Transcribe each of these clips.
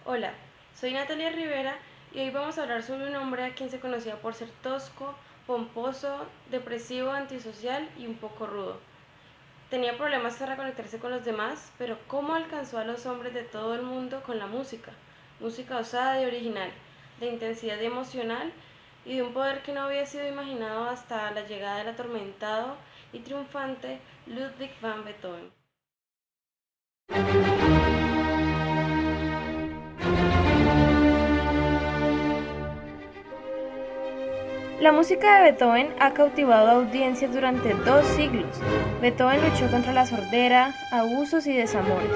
Hola, soy Natalia Rivera y hoy vamos a hablar sobre un hombre a quien se conocía por ser tosco, pomposo, depresivo, antisocial y un poco rudo. Tenía problemas para conectarse con los demás, pero ¿cómo alcanzó a los hombres de todo el mundo con la música? Música osada y original, de intensidad emocional y de un poder que no había sido imaginado hasta la llegada del atormentado y triunfante Ludwig van Beethoven. La música de Beethoven ha cautivado a audiencias durante 2 siglos. Beethoven luchó contra la sordera, abusos y desamores.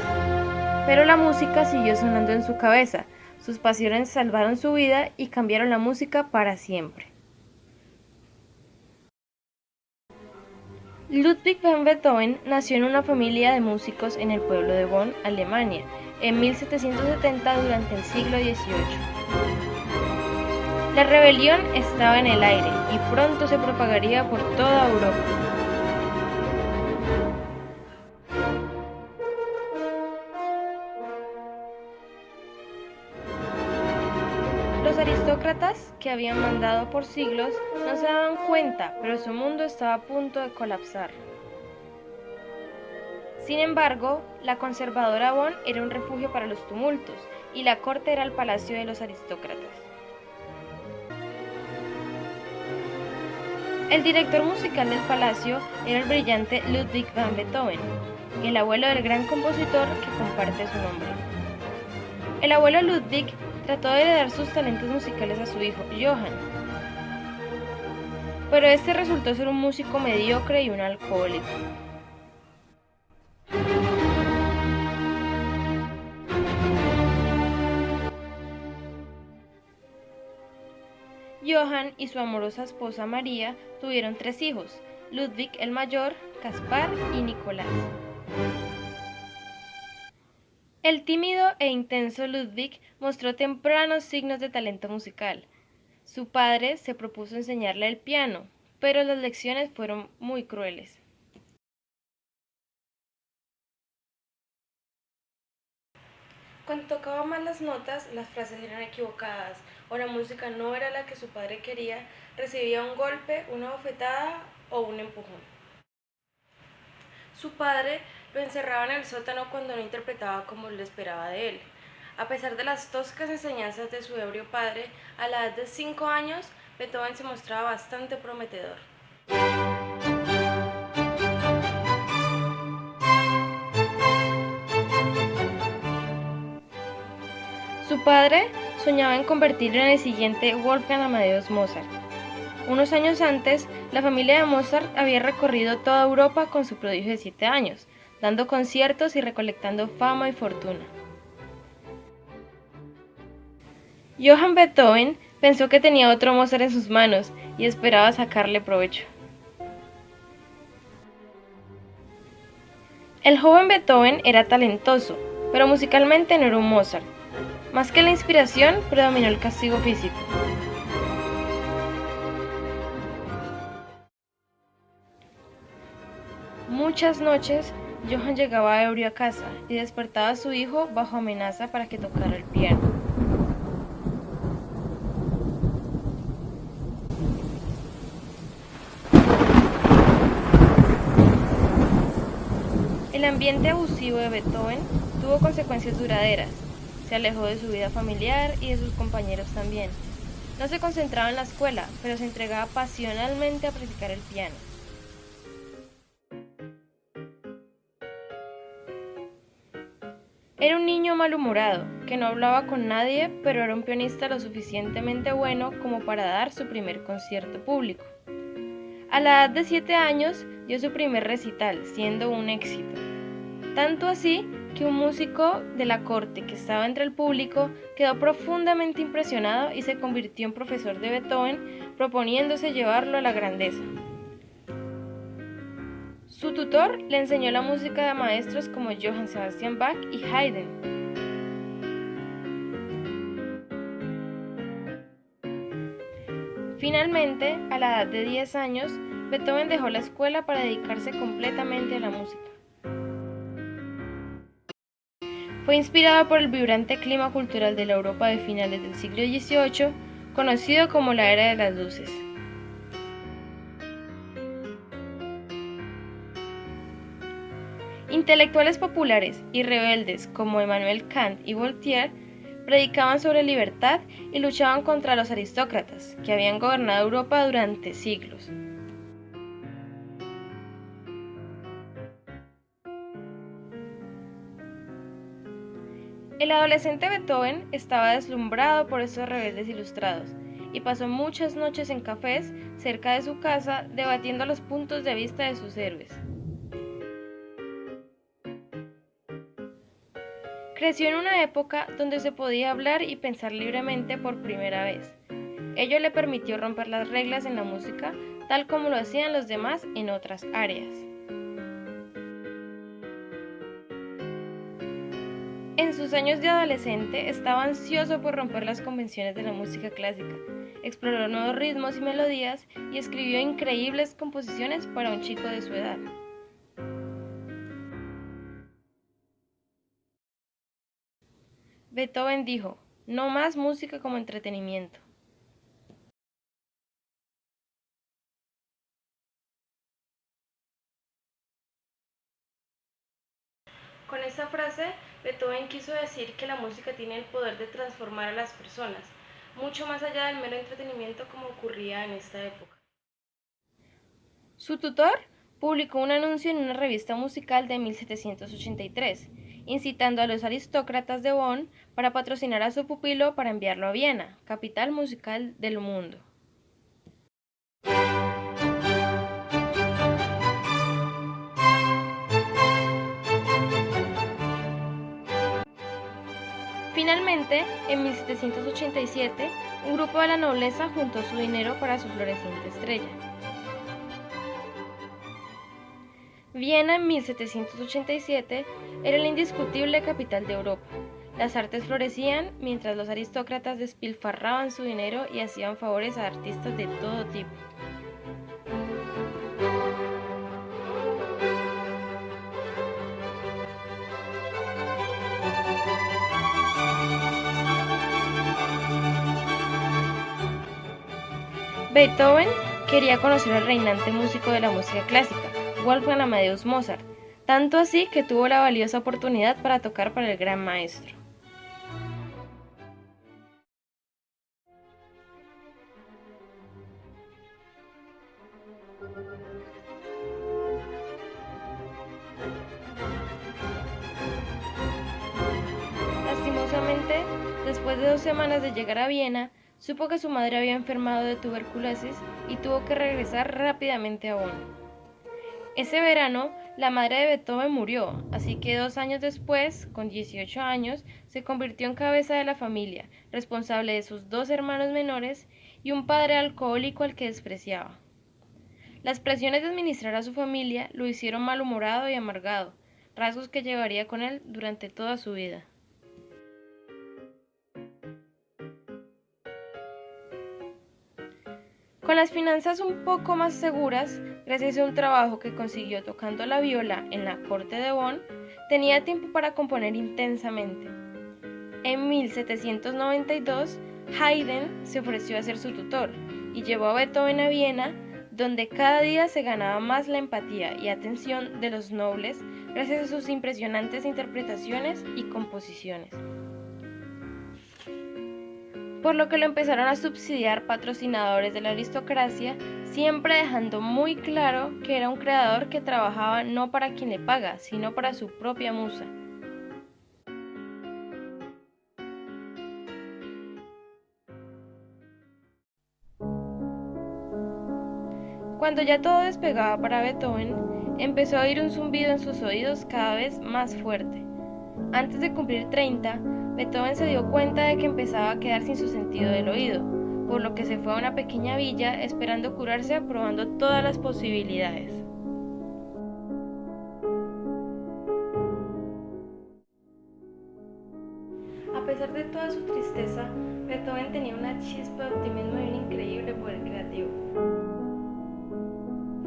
Pero la música siguió sonando en su cabeza. Sus pasiones salvaron su vida y cambiaron la música para siempre. Ludwig van Beethoven nació en una familia de músicos en el pueblo de Bonn, Alemania, en 1770 durante el siglo XVIII. La rebelión estaba en el aire y pronto se propagaría por toda Europa. Los aristócratas, que habían mandado por siglos, no se daban cuenta, pero su mundo estaba a punto de colapsar. Sin embargo, la conservadora Bonn era un refugio para los tumultos, y la corte era el palacio de los aristócratas. El director musical del palacio era el brillante Ludwig van Beethoven, el abuelo del gran compositor que comparte su nombre. El abuelo Ludwig trató de heredar sus talentos musicales a su hijo, Johann, pero este resultó ser un músico mediocre y un alcohólico. Johann y su amorosa esposa María tuvieron 3 hijos: Ludwig el mayor, Caspar y Nicolás. El tímido e intenso Ludwig mostró tempranos signos de talento musical. Su padre se propuso enseñarle el piano, pero las lecciones fueron muy crueles. Cuando tocaba mal las notas, las frases eran equivocadas, o la música no era la que su padre quería, recibía un golpe, una bofetada o un empujón. Su padre lo encerraba en el sótano cuando no interpretaba como él esperaba de él. A pesar de las toscas enseñanzas de su ebrio padre, a la edad de 5 años, Beethoven se mostraba bastante prometedor. Su padre soñaba en convertirlo en el siguiente Wolfgang Amadeus Mozart. Unos años antes, la familia de Mozart había recorrido toda Europa con su prodigio de 7 años, dando conciertos y recolectando fama y fortuna. Johann Beethoven pensó que tenía otro Mozart en sus manos y esperaba sacarle provecho. El joven Beethoven era talentoso, pero musicalmente no era un Mozart. Más que la inspiración, predominó el castigo físico. Muchas noches, Johann llegaba ebrio a casa y despertaba a su hijo bajo amenaza para que tocara el piano. El ambiente abusivo de Beethoven tuvo consecuencias duraderas. Se alejó de su vida familiar y de sus compañeros también. No se concentraba en la escuela, pero se entregaba pasionalmente a practicar el piano. Era un niño malhumorado, que no hablaba con nadie, pero era un pianista lo suficientemente bueno como para dar su primer concierto público. A la edad de 7 años dio su primer recital, siendo un éxito. Tanto así que un músico de la corte que estaba entre el público quedó profundamente impresionado y se convirtió en profesor de Beethoven, proponiéndose llevarlo a la grandeza. Su tutor le enseñó la música de maestros como Johann Sebastian Bach y Haydn. Finalmente, a la edad de 10 años, Beethoven dejó la escuela para dedicarse completamente a la música. Fue inspirado por el vibrante clima cultural de la Europa de finales del siglo XVIII, conocido como la Era de las Luces. Intelectuales populares y rebeldes como Immanuel Kant y Voltaire predicaban sobre libertad y luchaban contra los aristócratas, que habían gobernado Europa durante siglos. El adolescente Beethoven estaba deslumbrado por estos rebeldes ilustrados y pasó muchas noches en cafés cerca de su casa debatiendo los puntos de vista de sus héroes. Creció en una época donde se podía hablar y pensar libremente por primera vez. Ello le permitió romper las reglas en la música, tal como lo hacían los demás en otras áreas. En sus años de adolescente estaba ansioso por romper las convenciones de la música clásica, exploró nuevos ritmos y melodías y escribió increíbles composiciones para un chico de su edad. Beethoven dijo: "No más música como entretenimiento". Con esta frase, Beethoven quiso decir que la música tiene el poder de transformar a las personas, mucho más allá del mero entretenimiento como ocurría en esta época. Su tutor publicó un anuncio en una revista musical de 1783, incitando a los aristócratas de Bonn para patrocinar a su pupilo para enviarlo a Viena, capital musical del mundo. Finalmente, en 1787, un grupo de la nobleza juntó su dinero para su floreciente estrella. Viena en 1787 era la indiscutible capital de Europa. Las artes florecían mientras los aristócratas despilfarraban su dinero y hacían favores a artistas de todo tipo. Beethoven quería conocer al reinante músico de la música clásica, Wolfgang Amadeus Mozart, tanto así que tuvo la valiosa oportunidad para tocar para el gran maestro. Lastimosamente, después de 2 semanas de llegar a Viena, supo que su madre había enfermado de tuberculosis y tuvo que regresar rápidamente a Bonn. Ese verano, la madre de Beethoven murió, así que 2 años después, con 18 años, se convirtió en cabeza de la familia, responsable de sus 2 hermanos menores y un padre alcohólico al que despreciaba. Las presiones de administrar a su familia lo hicieron malhumorado y amargado, rasgos que llevaría con él durante toda su vida. Con las finanzas un poco más seguras, gracias a un trabajo que consiguió tocando la viola en la corte de Bonn, tenía tiempo para componer intensamente. En 1792, Haydn se ofreció a ser su tutor y llevó a Beethoven a Viena, donde cada día se ganaba más la empatía y atención de los nobles gracias a sus impresionantes interpretaciones y composiciones. Por lo que lo empezaron a subsidiar patrocinadores de la aristocracia, siempre dejando muy claro que era un creador que trabajaba no para quien le paga, sino para su propia musa. Cuando ya todo despegaba para Beethoven, empezó a oír un zumbido en sus oídos cada vez más fuerte. Antes de cumplir 30, Beethoven se dio cuenta de que empezaba a quedar sin su sentido del oído, por lo que se fue a una pequeña villa esperando curarse, probando todas las posibilidades. A pesar de toda su tristeza, Beethoven tenía una chispa de optimismo y un increíble poder creativo.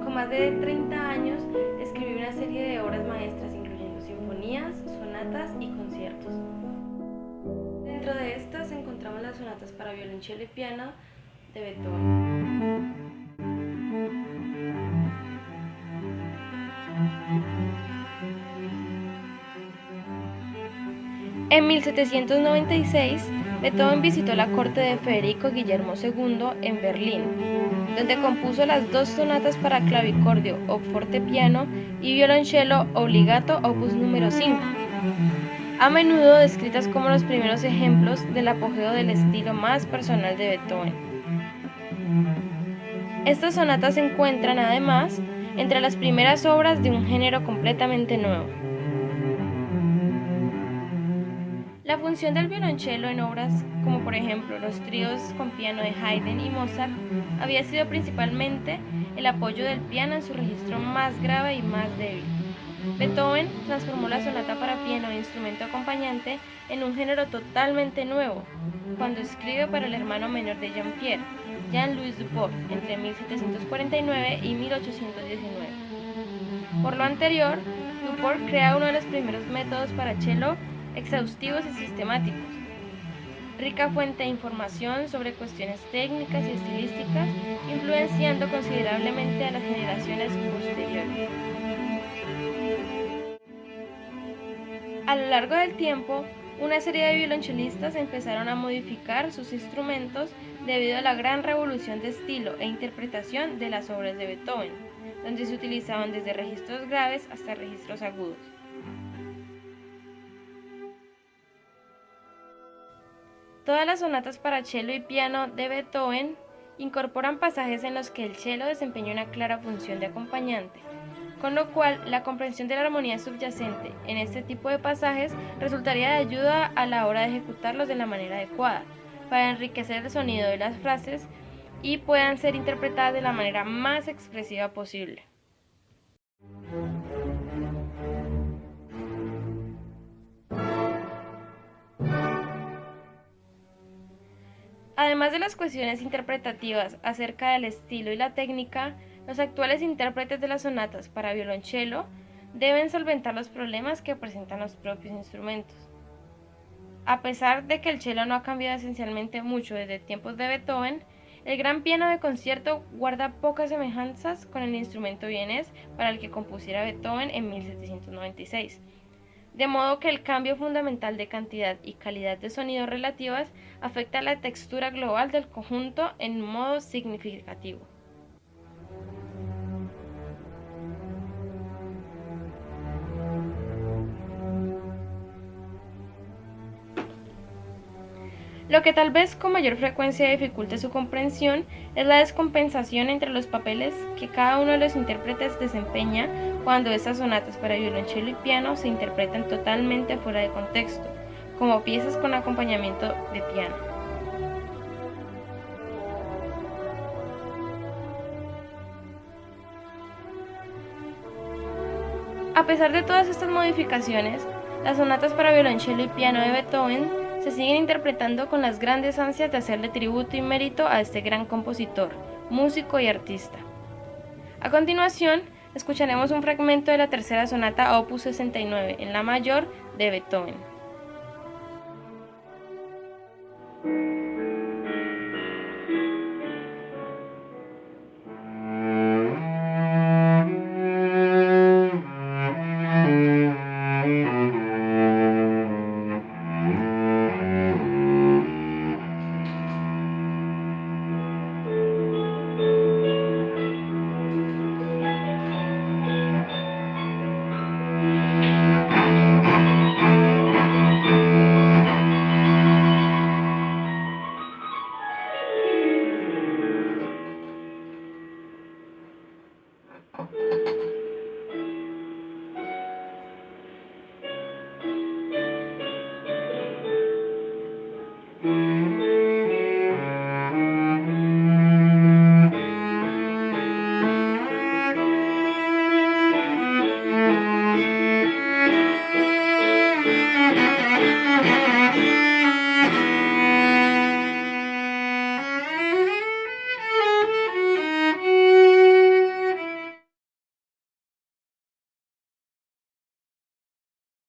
Con más de 30 años, escribió una serie de obras maestras, incluyendo sinfonías, sinfonías, sonatas y conciertos. Dentro de estas encontramos las sonatas para violonchelo y piano de Beethoven. En 1796, Beethoven visitó la corte de Federico Guillermo II en Berlín, donde compuso las dos sonatas para clavicordio o fortepiano y violonchelo obbligato opus número 5, a menudo descritas como los primeros ejemplos del apogeo del estilo más personal de Beethoven. Estas sonatas se encuentran, además, entre las primeras obras de un género completamente nuevo. La función del violonchelo en obras como por ejemplo los tríos con piano de Haydn y Mozart había sido principalmente el apoyo del piano en su registro más grave y más débil. Beethoven transformó la sonata para piano e instrumento acompañante en un género totalmente nuevo, cuando escribe para el hermano menor de Jean-Pierre, Jean-Louis Duport, entre 1749 y 1819. Por lo anterior, Duport crea uno de los primeros métodos para cello exhaustivos y sistemáticos, rica fuente de información sobre cuestiones técnicas y estilísticas, influenciando considerablemente a las generaciones posteriores. A lo largo del tiempo, una serie de violonchelistas empezaron a modificar sus instrumentos debido a la gran revolución de estilo e interpretación de las obras de Beethoven, donde se utilizaban desde registros graves hasta registros agudos. Todas las sonatas para cello y piano de Beethoven incorporan pasajes en los que el cello desempeña una clara función de acompañante, con lo cual la comprensión de la armonía subyacente en este tipo de pasajes resultaría de ayuda a la hora de ejecutarlos de la manera adecuada, para enriquecer el sonido de las frases y puedan ser interpretadas de la manera más expresiva posible. Además de las cuestiones interpretativas acerca del estilo y la técnica, los actuales intérpretes de las sonatas para violonchelo deben solventar los problemas que presentan los propios instrumentos. A pesar de que el cello no ha cambiado esencialmente mucho desde tiempos de Beethoven, el gran piano de concierto guarda pocas semejanzas con el instrumento vienés para el que compusiera Beethoven en 1796. De modo que el cambio fundamental de cantidad y calidad de sonido relativas afecta la textura global del conjunto en un modo significativo. Lo que tal vez con mayor frecuencia dificulte su comprensión es la descompensación entre los papeles que cada uno de los intérpretes desempeña cuando estas sonatas para violonchelo y piano se interpretan totalmente fuera de contexto, como piezas con acompañamiento de piano. A pesar de todas estas modificaciones, las sonatas para violonchelo y piano de Beethoven se siguen interpretando con las grandes ansias de hacerle tributo y mérito a este gran compositor, músico y artista. A continuación, escucharemos un fragmento de la tercera sonata opus 69 en la mayor de Beethoven.